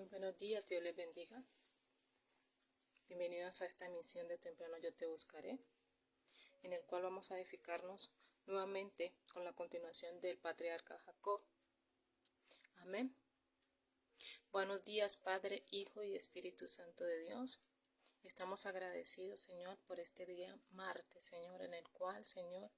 Muy buenos días, Dios les bendiga. Bienvenidos a esta emisión de Temprano Yo Te Buscaré, en el cual vamos a edificarnos nuevamente con la continuación del patriarca Jacob. Amén. Buenos días, Padre, Hijo y Espíritu Santo de Dios. Estamos agradecidos, Señor, por este día martes, Señor, en el cual, Señor,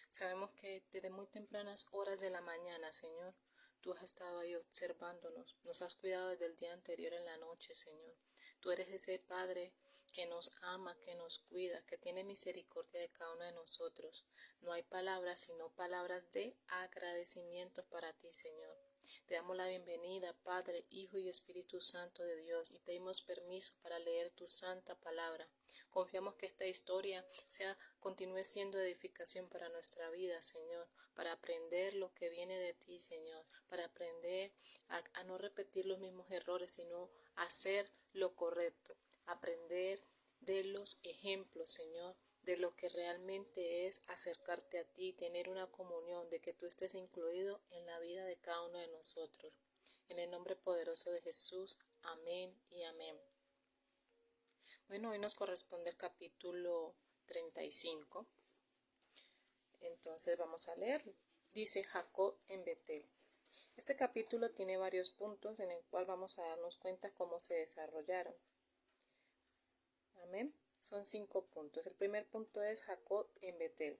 sabemos que desde muy tempranas horas de la mañana, Señor, Tú has estado ahí observándonos, nos has cuidado desde el día anterior en la noche, Señor. Tú eres ese Padre que nos ama, que nos cuida, que tiene misericordia de cada uno de nosotros. No hay palabras, sino palabras de agradecimiento para ti, Señor. Te damos la bienvenida, Padre, Hijo y Espíritu Santo de Dios, y pedimos permiso para leer tu santa palabra. Confiamos que esta historia continúe siendo edificación para nuestra vida, Señor, para aprender lo que viene de ti, Señor, para aprender a no repetir los mismos errores, sino a hacer lo correcto, aprender de los ejemplos, Señor, de lo que realmente es acercarte a ti, tener una comunión, de que tú estés incluido en la vida de cada uno de nosotros. En el nombre poderoso de Jesús, amén y amén. Bueno, hoy nos corresponde el capítulo 35. Entonces vamos a leerlo. Dice Jacob en Betel. Este capítulo tiene varios puntos en el cual vamos a darnos cuenta cómo se desarrollaron. Amén. Son 5 puntos. El primer punto es Jacob en Betel.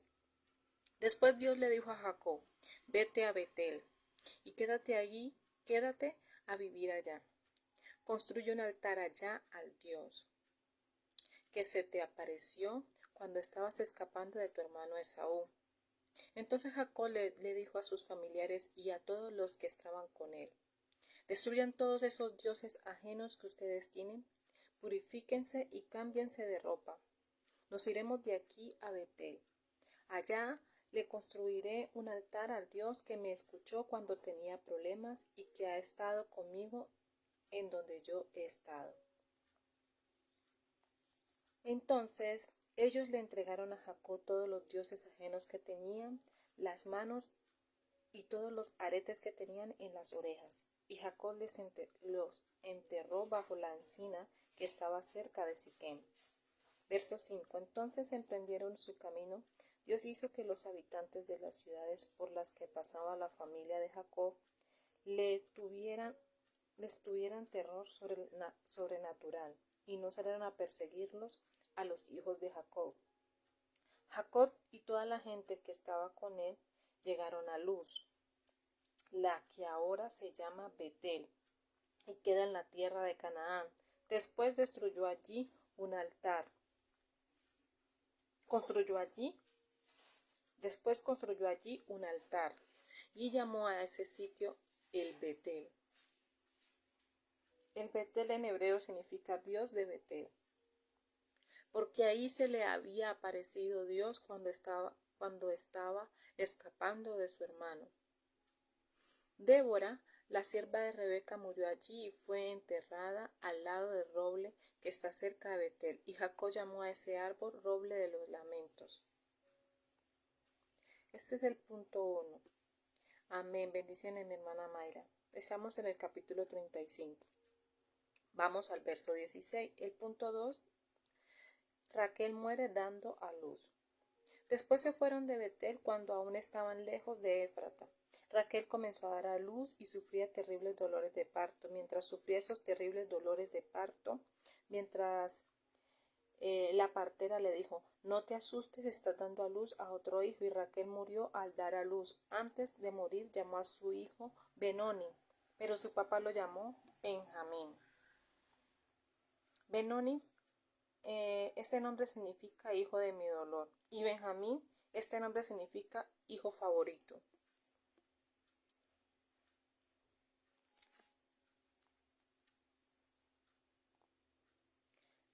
Después Dios le dijo a Jacob, vete a Betel y quédate allí, quédate a vivir allá. Construye un altar allá al Dios que se te apareció cuando estabas escapando de tu hermano Esaú. Entonces Jacob le dijo a sus familiares y a todos los que estaban con él, destruyan todos esos dioses ajenos que ustedes tienen, purifíquense y cámbiense de ropa. Nos iremos de aquí a Betel. Allá le construiré un altar al Dios que me escuchó cuando tenía problemas y que ha estado conmigo en donde yo he estado. Entonces ellos le entregaron a Jacob todos los dioses ajenos que tenían, las manos y todos los aretes que tenían en las orejas. Y Jacob los enterró bajo la encina que estaba cerca de Siquem. Verso 5. Entonces emprendieron su camino. Dios hizo que los habitantes de las ciudades por las que pasaba la familia de Jacob les tuvieran terror sobrenatural y no salieron a perseguirlos a los hijos de Jacob. Jacob y toda la gente que estaba con él llegaron a Luz, la que ahora se llama Betel, y queda en la tierra de Canaán. Después construyó allí un altar y llamó a ese sitio el Betel. El Betel en hebreo significa Dios de Betel, porque ahí se le había aparecido Dios cuando estaba escapando de su hermano. Débora, la sierva de Rebeca, murió allí y fue enterrada al lado del roble que está cerca de Betel, y Jacob llamó a ese árbol roble de los lamentos. Este es el punto 1. Amén. Bendiciones, mi hermana Mayra. Estamos en el capítulo 35. Vamos al verso 16. El punto 2. Raquel muere dando a luz. Después se fueron de Betel cuando aún estaban lejos de Éfrata. Raquel comenzó a dar a luz y sufría terribles dolores de parto. Mientras sufría esos terribles dolores de parto, la partera le dijo, no te asustes, estás dando a luz a otro hijo. Y Raquel murió al dar a luz. Antes de morir llamó a su hijo Benoni, pero su papá lo llamó Benjamín. Benoni, este nombre significa hijo de mi dolor. Y Benjamín, este nombre significa hijo favorito.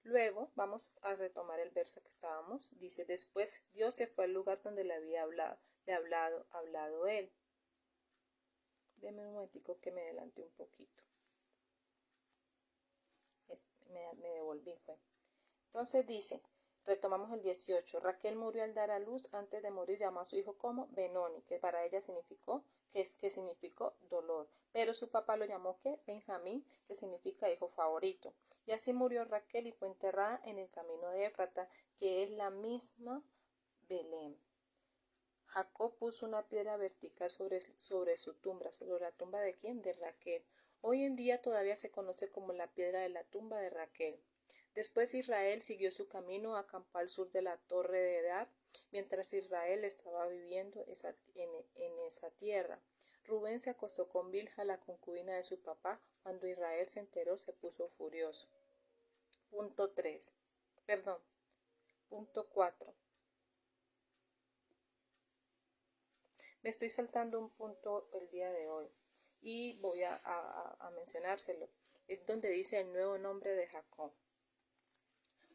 Luego vamos a retomar el verso que estábamos. Dice, después Dios se fue al lugar donde le había hablado él. Deme un momentico que me adelanté un poquito. Me devolví, fue. Entonces dice, retomamos el 18. Raquel murió al dar a luz. Antes de morir llamó a su hijo como Benoni, que para ella significó que significó dolor. Pero su papá lo llamó ¿qué? Benjamín, que significa hijo favorito. Y así murió Raquel y fue enterrada en el camino de Éfrata, que es la misma Belén. Jacob puso una piedra vertical sobre su tumba. ¿Sobre la tumba de quién? De Raquel. Hoy en día todavía se conoce como la piedra de la tumba de Raquel. Después Israel siguió su camino, acampó al sur de la torre de Edar, mientras Israel estaba viviendo en esa tierra. Rubén se acostó con Bilha, la concubina de su papá. Cuando Israel se enteró, se puso furioso. Punto 4. Me estoy saltando un punto el día de hoy y voy a mencionárselo. Es donde dice el nuevo nombre de Jacob.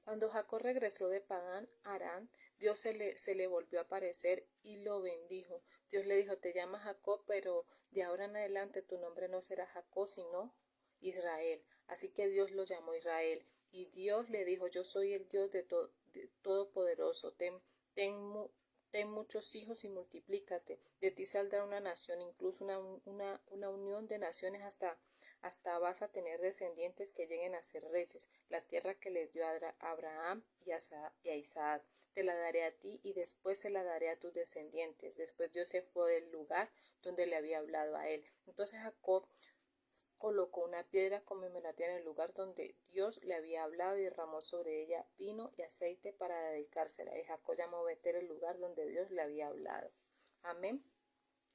Cuando Jacob regresó de Padán Aram, Dios se le volvió a aparecer y lo bendijo. Dios le dijo, te llamas Jacob, pero de ahora en adelante tu nombre no será Jacob, sino Israel. Así que Dios lo llamó Israel. Y Dios le dijo, yo soy el Dios de Todopoderoso. Ten muchos hijos y multiplícate. De ti saldrá una nación, incluso una unión de naciones hasta vas a tener descendientes que lleguen a ser reyes. La tierra que les dio a Abraham y a Isaac, te la daré a ti y después se la daré a tus descendientes. Después Dios se fue del lugar donde le había hablado a él. Entonces Jacob colocó una piedra conmemorativa en el lugar donde Dios le había hablado y derramó sobre ella vino y aceite para dedicársela. Y Jacob llamó Betel el lugar donde Dios le había hablado. Amén.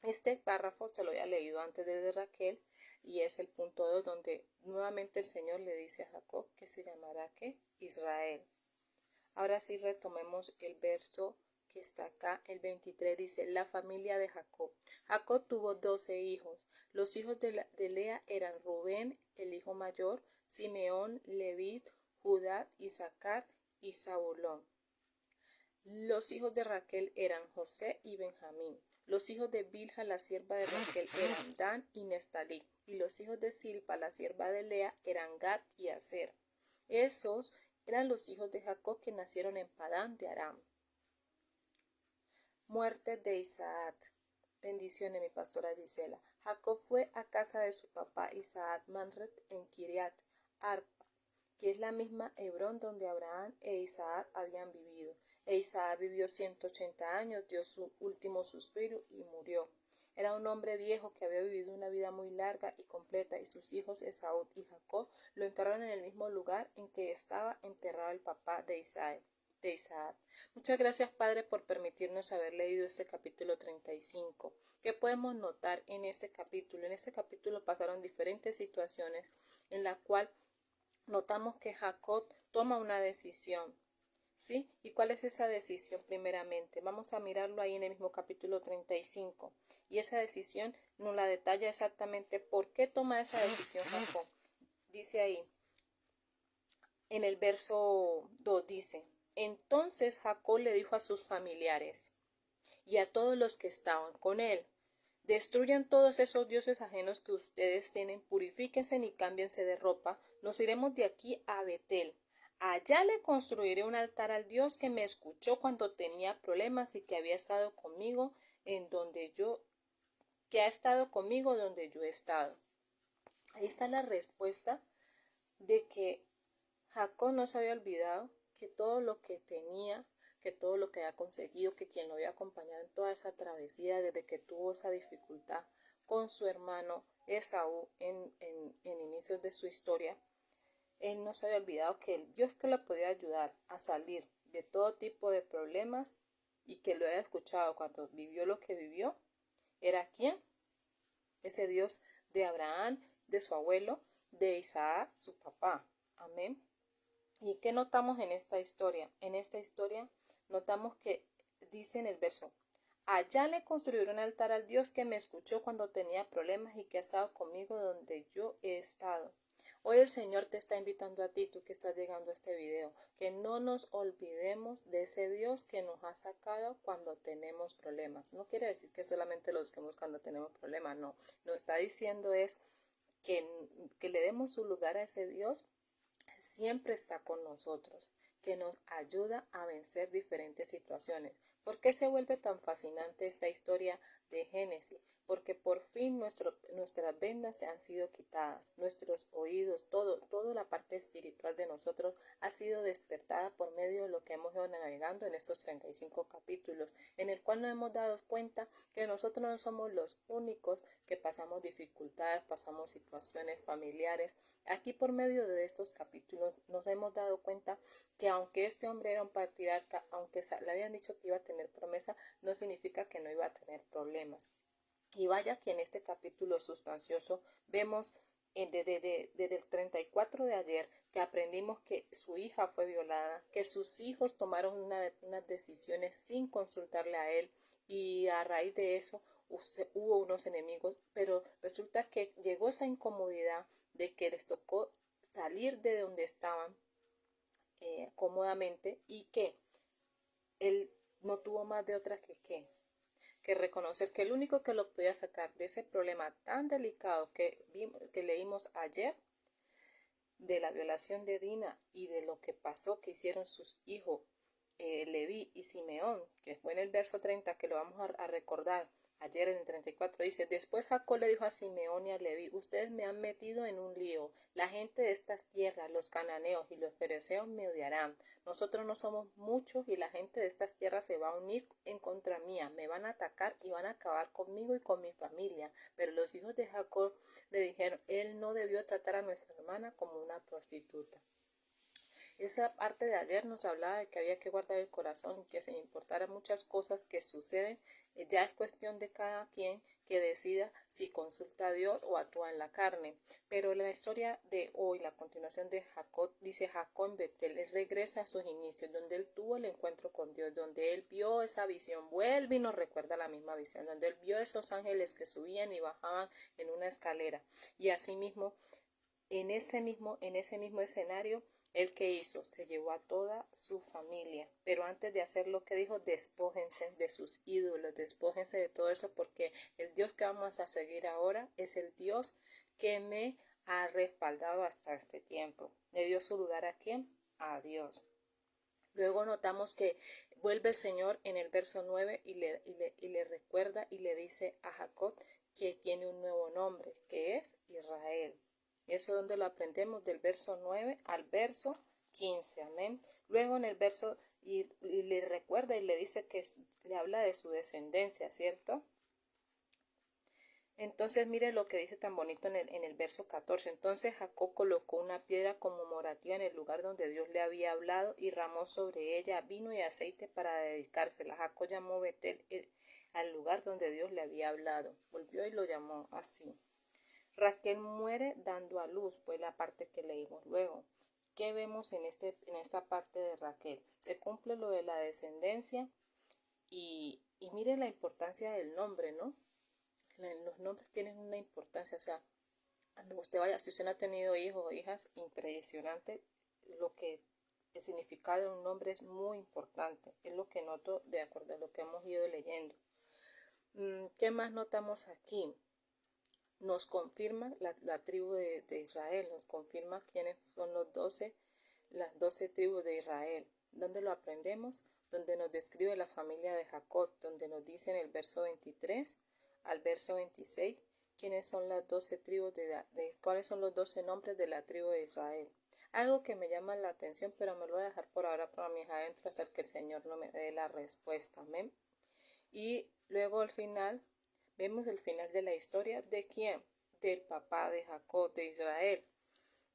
Este párrafo se lo había leído antes de Raquel y es el punto 2 donde nuevamente el Señor le dice a Jacob que se llamará ¿qué? Israel. Ahora sí retomemos el verso que está acá, el 23 dice, la familia de Jacob. Jacob tuvo 12 hijos. Los hijos de Lea eran Rubén, el hijo mayor, Simeón, Leví, Judá, Isaacar y Zabulón. Los hijos de Raquel eran José y Benjamín. Los hijos de Bilha, la sierva de Raquel, eran Dan y Nestalí. Y los hijos de Silpa, la sierva de Lea, eran Gad y Aser. Esos eran los hijos de Jacob que nacieron en Padán de Aram. Muerte de Isaac. Bendiciones, mi pastora Gisela. Jacob fue a casa de su papá Isaac Manret en Kiriat Arpa, que es la misma Hebrón donde Abraham e Isaac habían vivido. E Isaac vivió 180 años, dio su último suspiro y murió. Era un hombre viejo que había vivido una vida muy larga y completa, y sus hijos Esaú y Jacob lo enterraron en el mismo lugar en que estaba enterrado el papá de Isaac. Muchas gracias, Padre, por permitirnos haber leído este capítulo 35. ¿Qué podemos notar en este capítulo? En este capítulo pasaron diferentes situaciones en la cual notamos que Jacob toma una decisión. ¿Sí? ¿Y cuál es esa decisión primeramente? Vamos a mirarlo ahí en el mismo capítulo 35. Y esa decisión nos la detalla exactamente por qué toma esa decisión Jacob. Dice ahí, en el verso 2 dice, entonces Jacob le dijo a sus familiares y a todos los que estaban con él, destruyan todos esos dioses ajenos que ustedes tienen, purifíquense y cámbiense de ropa, nos iremos de aquí a Betel. Allá le construiré un altar al Dios que me escuchó cuando tenía problemas y que había estado conmigo que ha estado conmigo donde yo he estado. Ahí está la respuesta de que Jacob no se había olvidado que todo lo que tenía, que todo lo que había conseguido, que quien lo había acompañado en toda esa travesía desde que tuvo esa dificultad con su hermano Esaú en inicios de su historia, él no se había olvidado que el Dios que lo podía ayudar a salir de todo tipo de problemas y que lo había escuchado cuando vivió lo que vivió, ¿era quién? Ese Dios de Abraham, de su abuelo, de Isaac, su papá. Amén. ¿Y qué notamos en esta historia? En esta historia notamos que dice en el verso, allá le construiré un altar al Dios que me escuchó cuando tenía problemas y que ha estado conmigo donde yo he estado. Hoy el Señor te está invitando a ti, tú que estás llegando a este video, que no nos olvidemos de ese Dios que nos ha sacado cuando tenemos problemas. No quiere decir que solamente lo busquemos cuando tenemos problemas, no. Lo que está diciendo es que le demos su lugar a ese Dios. Siempre está con nosotros, que nos ayuda a vencer diferentes situaciones. ¿Por qué se vuelve tan fascinante esta historia de Génesis? porque por fin nuestras vendas se han sido quitadas, nuestros oídos, toda la parte espiritual de nosotros ha sido despertada por medio de lo que hemos ido navegando en estos 35 capítulos, en el cual nos hemos dado cuenta que nosotros no somos los únicos que pasamos dificultades, pasamos situaciones familiares. Aquí por medio de estos capítulos nos hemos dado cuenta que aunque este hombre era un patriarca, aunque le habían dicho que iba a tener promesa, no significa que no iba a tener problemas. Y vaya que en este capítulo sustancioso vemos desde el 34 de ayer que aprendimos que su hija fue violada, que sus hijos tomaron unas decisiones sin consultarle a él, y a raíz de eso hubo unos enemigos, pero resulta que llegó esa incomodidad de que les tocó salir de donde estaban cómodamente, y que él no tuvo más de otra que reconocer que el único que lo podía sacar de ese problema tan delicado que leímos ayer, de la violación de Dina y de lo que pasó que hicieron sus hijos Leví y Simeón, que fue en el verso 30, que lo vamos a recordar ayer en el 34, dice: después Jacob le dijo a Simeón y a Leví: ustedes me han metido en un lío, la gente de estas tierras, los cananeos y los fereceos me odiarán, nosotros no somos muchos y la gente de estas tierras se va a unir en contra mía, me van a atacar y van a acabar conmigo y con mi familia. Pero los hijos de Jacob le dijeron: él no debió tratar a nuestra hermana como una prostituta. Esa parte de ayer nos hablaba de que había que guardar el corazón y que sin importar muchas cosas que suceden, ya es cuestión de cada quien que decida si consulta a Dios o actúa en la carne. Pero la historia de hoy, la continuación de Jacob, dice: Jacob en Betel, él regresa a sus inicios, donde él tuvo el encuentro con Dios, donde él vio esa visión, vuelve y nos recuerda la misma visión, donde él vio esos ángeles que subían y bajaban en una escalera. Y asimismo, en ese mismo escenario, ¿el que hizo? Se llevó a toda su familia. Pero antes de hacer lo que dijo: despójense de sus ídolos, despójense de todo eso, porque el Dios que vamos a seguir ahora es el Dios que me ha respaldado hasta este tiempo. ¿Le dio su lugar a quién? A Dios. Luego notamos que vuelve el Señor en el verso 9 y le recuerda y le dice a Jacob que tiene un nuevo nombre, que es Israel. Eso donde lo aprendemos, del verso 9 al verso 15, amén. Luego en el verso, y le recuerda y le dice que le habla de su descendencia, ¿cierto? Entonces mire lo que dice tan bonito en el verso 14. Entonces Jacob colocó una piedra conmemorativa en el lugar donde Dios le había hablado y ramó sobre ella vino y aceite para dedicársela. Jacob llamó Betel al lugar donde Dios le había hablado. Volvió y lo llamó así. Raquel muere dando a luz, fue la parte que leímos luego. ¿Qué vemos en esta parte de Raquel? Se cumple lo de la descendencia y mire la importancia del nombre, ¿no? Los nombres tienen una importancia, o sea, cuando usted vaya, si usted no ha tenido hijos o hijas, impresionante lo que el significado de un nombre es muy importante, es lo que noto de acuerdo a lo que hemos ido leyendo. ¿Qué más notamos aquí? Nos confirma la tribu de Israel, nos confirma quiénes son las 12 tribus de Israel. ¿Dónde lo aprendemos? Donde nos describe la familia de Jacob, donde nos dice en el verso 23 al verso 26 quiénes son las 12 tribus cuáles son los 12 nombres de la tribu de Israel. Algo que me llama la atención, pero me lo voy a dejar por ahora para mis adentros hasta que el Señor no me dé la respuesta. Amén. Y luego al final, vemos el final de la historia. ¿De quién? Del papá de Jacob, de Israel,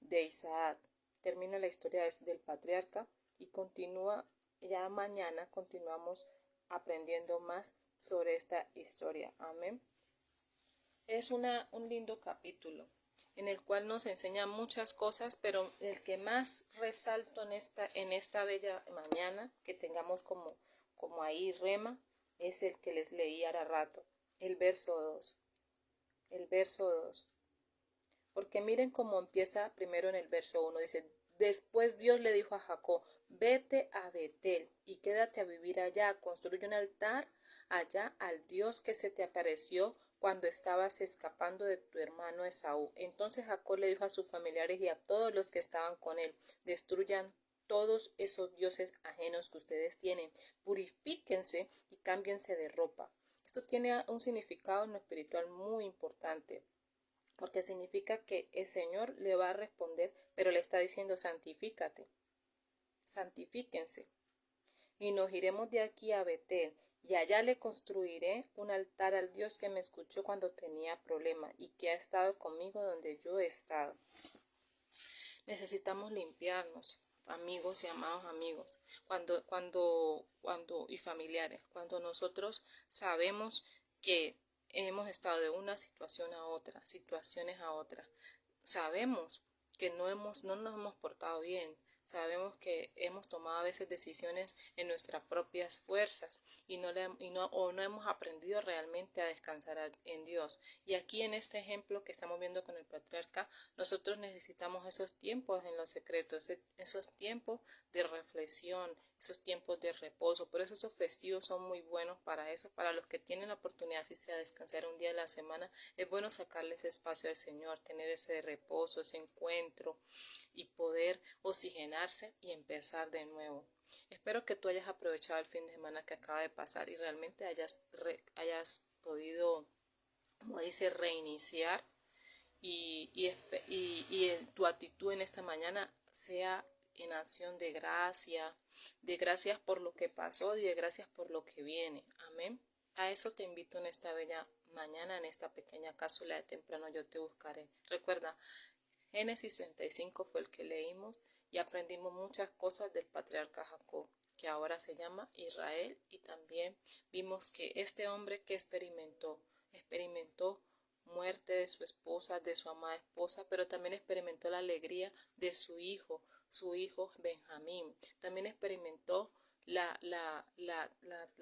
de Isaac. Termina la historia del patriarca y continúa, ya mañana continuamos aprendiendo más sobre esta historia. Amén. Es un lindo capítulo en el cual nos enseña muchas cosas, pero el que más resalto en esta bella mañana que tengamos como ahí rema es el que les leí hace rato, el verso 2. El verso 2. Porque miren cómo empieza primero en el verso 1. Dice: después Dios le dijo a Jacob: vete a Betel y quédate a vivir allá, construye un altar allá al Dios que se te apareció cuando estabas escapando de tu hermano Esaú. Entonces Jacob le dijo a sus familiares y a todos los que estaban con él: destruyan todos esos dioses ajenos que ustedes tienen, purifíquense y cámbiense de ropa. Esto tiene un significado en lo espiritual muy importante, porque significa que el Señor le va a responder, pero le está diciendo santifícate, santifíquense. Y nos iremos de aquí a Betel, y allá le construiré un altar al Dios que me escuchó cuando tenía problemas y que ha estado conmigo donde yo he estado. Necesitamos limpiarnos, amigos y amados amigos, y familiares, cuando nosotros sabemos que hemos estado de una situación a otra, situaciones a otra, sabemos que no nos hemos portado bien, sabemos que hemos tomado a veces decisiones en nuestras propias fuerzas o no hemos aprendido realmente a descansar en Dios. Y aquí en este ejemplo que estamos viendo con el patriarca, nosotros necesitamos esos tiempos en los secretos, esos tiempos de reflexión, esos tiempos de reposo. Por eso esos festivos son muy buenos para eso, para los que tienen la oportunidad, si sea descansar un día de la semana, es bueno sacarles espacio al Señor, tener ese reposo, ese encuentro y poder oxigenarse y empezar de nuevo. Espero que tú hayas aprovechado el fin de semana que acaba de pasar y realmente hayas podido, como dice, reiniciar y tu actitud en esta mañana sea en acción de gracias por lo que pasó y de gracias por lo que viene. Amén. A eso te invito en esta bella mañana, en esta pequeña cápsula de temprano yo te buscaré. Recuerda, Génesis 35 fue el que leímos y aprendimos muchas cosas del patriarca Jacob, que ahora se llama Israel, y también vimos que este hombre que experimentó muerte de su esposa, de su amada esposa, pero también experimentó la alegría de su hijo Benjamín. También experimentó la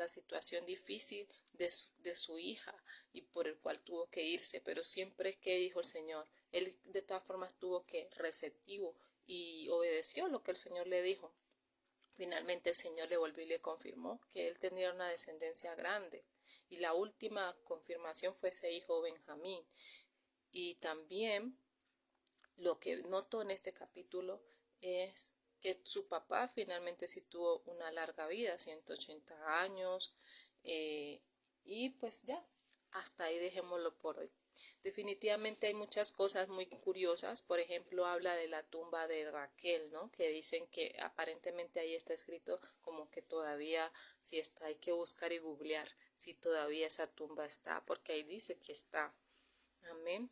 situación difícil de su hija y por el cual tuvo que irse, pero siempre que dijo el Señor, él de todas formas tuvo que receptivo y obedeció lo que el Señor le dijo. Finalmente el Señor le volvió y le confirmó que él tendría una descendencia grande. Y la última confirmación fue ese hijo Benjamín. Y también lo que noto en este capítulo es que su papá finalmente sí tuvo una larga vida, 180 años, y pues ya, hasta ahí dejémoslo por hoy. Definitivamente hay muchas cosas muy curiosas, por ejemplo habla de la tumba de Raquel, ¿no? Que dicen que aparentemente ahí está escrito como que todavía si está, hay que buscar y googlear si todavía esa tumba está, porque ahí dice que está. Amén.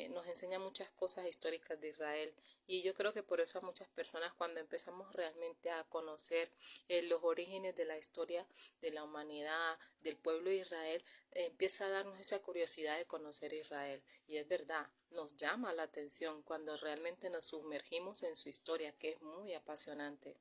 Nos enseña muchas cosas históricas de Israel y yo creo que por eso a muchas personas cuando empezamos realmente a conocer los orígenes de la historia de la humanidad, del pueblo de Israel, empieza a darnos esa curiosidad de conocer Israel. Y es verdad, nos llama la atención cuando realmente nos sumergimos en su historia, que es muy apasionante.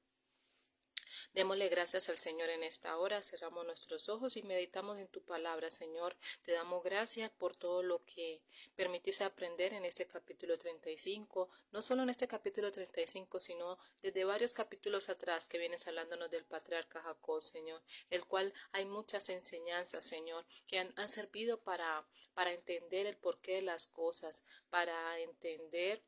Démosle gracias al Señor en esta hora, cerramos nuestros ojos y meditamos en tu palabra, Señor. Te damos gracias por todo lo que permitiste aprender en este capítulo 35, no solo en este capítulo 35, sino desde varios capítulos atrás que vienes hablándonos del patriarca Jacob, Señor, el cual hay muchas enseñanzas, Señor, que han servido para entender el porqué de las cosas, para entender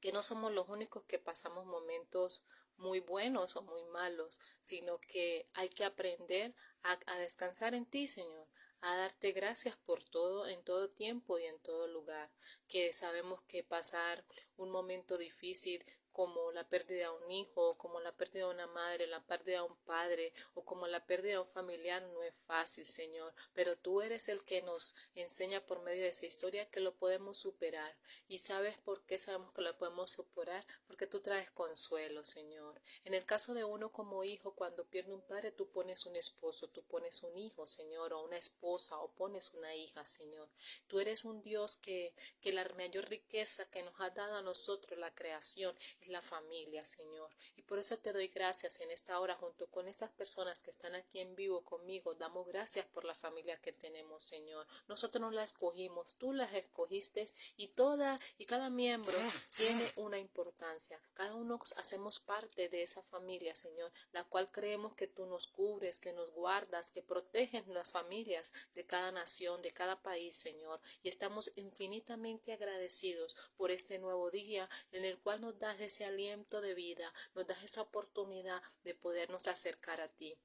que no somos los únicos que pasamos momentos muy buenos o muy malos, sino que hay que aprender a descansar en ti, Señor, a darte gracias por todo, en todo tiempo y en todo lugar, que sabemos que pasar un momento difícil como la pérdida de un hijo, como la pérdida de una madre, la pérdida de un padre o como la pérdida de un familiar no es fácil, Señor, pero tú eres el que nos enseña por medio de esa historia que lo podemos superar. ¿Y sabes por qué sabemos que lo podemos superar? Porque tú traes consuelo, Señor. En el caso de uno como hijo, cuando pierde un padre, tú pones un esposo, tú pones un hijo, Señor, o una esposa, o pones una hija, Señor. Tú eres un Dios que la mayor riqueza que nos ha dado a nosotros, la creación, es la familia, Señor. Y por eso te doy gracias en esta hora, junto con estas personas que están aquí en vivo conmigo. Damos gracias por la familia que tenemos, Señor. Nosotros no la escogimos, tú las escogiste y cada miembro tiene una importancia. Cada uno hacemos parte de esa familia, Señor, la cual creemos que tú nos cubres, que nos guardas, que proteges las familias de cada nación, de cada país, Señor. Y estamos infinitamente agradecidos por este nuevo día en el cual nos das ese aliento de vida, nos das esa oportunidad de podernos acercar a ti.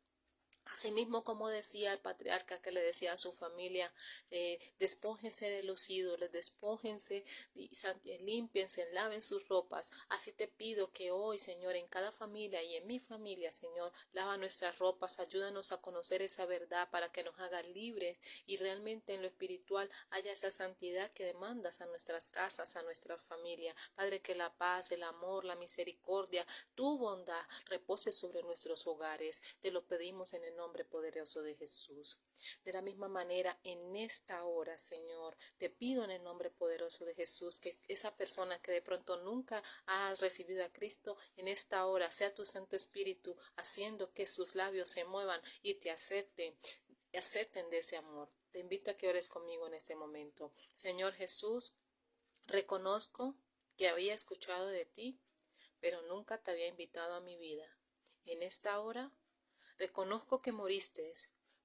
Asimismo, como decía el patriarca que le decía a su familia, despójense de los ídolos, despójense, límpiense, laven sus ropas. Así te pido que hoy, Señor, en cada familia y en mi familia, Señor, lava nuestras ropas, ayúdanos a conocer esa verdad para que nos haga libres y realmente en lo espiritual haya esa santidad que demandas a nuestras casas, a nuestra familia. Padre, que la paz, el amor, la misericordia, tu bondad repose sobre nuestros hogares. Te lo pedimos en el nombre poderoso de Jesús. De la misma manera, en esta hora, Señor, te pido en el nombre poderoso de Jesús que esa persona que de pronto nunca ha recibido a Cristo, en esta hora sea tu Santo Espíritu haciendo que sus labios se muevan y te acepten de ese amor. Te invito a que ores conmigo en este momento. Señor Jesús, reconozco que había escuchado de ti, pero nunca te había invitado a mi vida. En esta hora reconozco que moriste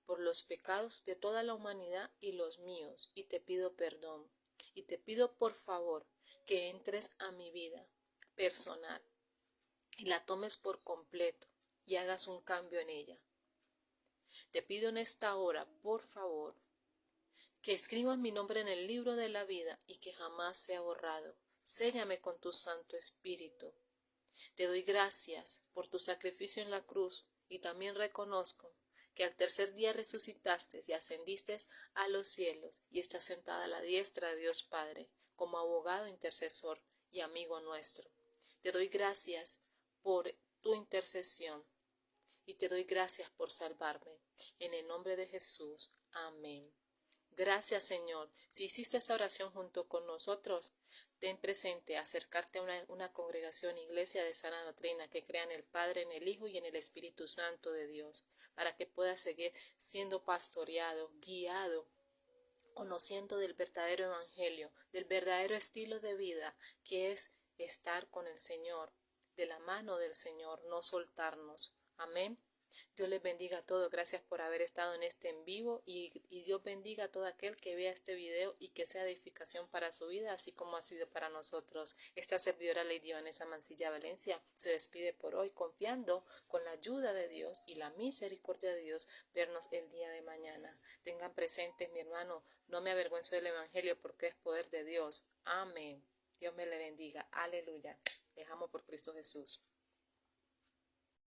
por los pecados de toda la humanidad y los míos, y te pido perdón. Y te pido por favor que entres a mi vida personal y la tomes por completo y hagas un cambio en ella. Te pido en esta hora, por favor, que escribas mi nombre en el libro de la vida y que jamás sea borrado. Séllame con tu Santo Espíritu. Te doy gracias por tu sacrificio en la cruz y también reconozco que al tercer día resucitaste y ascendiste a los cielos y estás sentada a la diestra de Dios Padre como abogado intercesor y amigo nuestro. Te doy gracias por tu intercesión y te doy gracias por salvarme. En el nombre de Jesús. Amén. Gracias, Señor. Si hiciste esta oración junto con nosotros, ten presente acercarte a una congregación, iglesia de sana doctrina que crea en el Padre, en el Hijo y en el Espíritu Santo de Dios, para que puedas seguir siendo pastoreado, guiado, conociendo del verdadero evangelio, del verdadero estilo de vida que es estar con el Señor, de la mano del Señor, no soltarnos. Amén. Dios les bendiga a todos. Gracias por haber estado en este en vivo y Dios bendiga a todo aquel que vea este video y que sea edificación para su vida, así como ha sido para nosotros. Esta servidora Lady Vanessa Mancilla Valencia se despide por hoy confiando con la ayuda de Dios y la misericordia de Dios vernos el día de mañana. Tengan presentes, mi hermano, no me avergüenzo del evangelio porque es poder de Dios. Amén. Dios me le bendiga. Aleluya. Les amo por Cristo Jesús.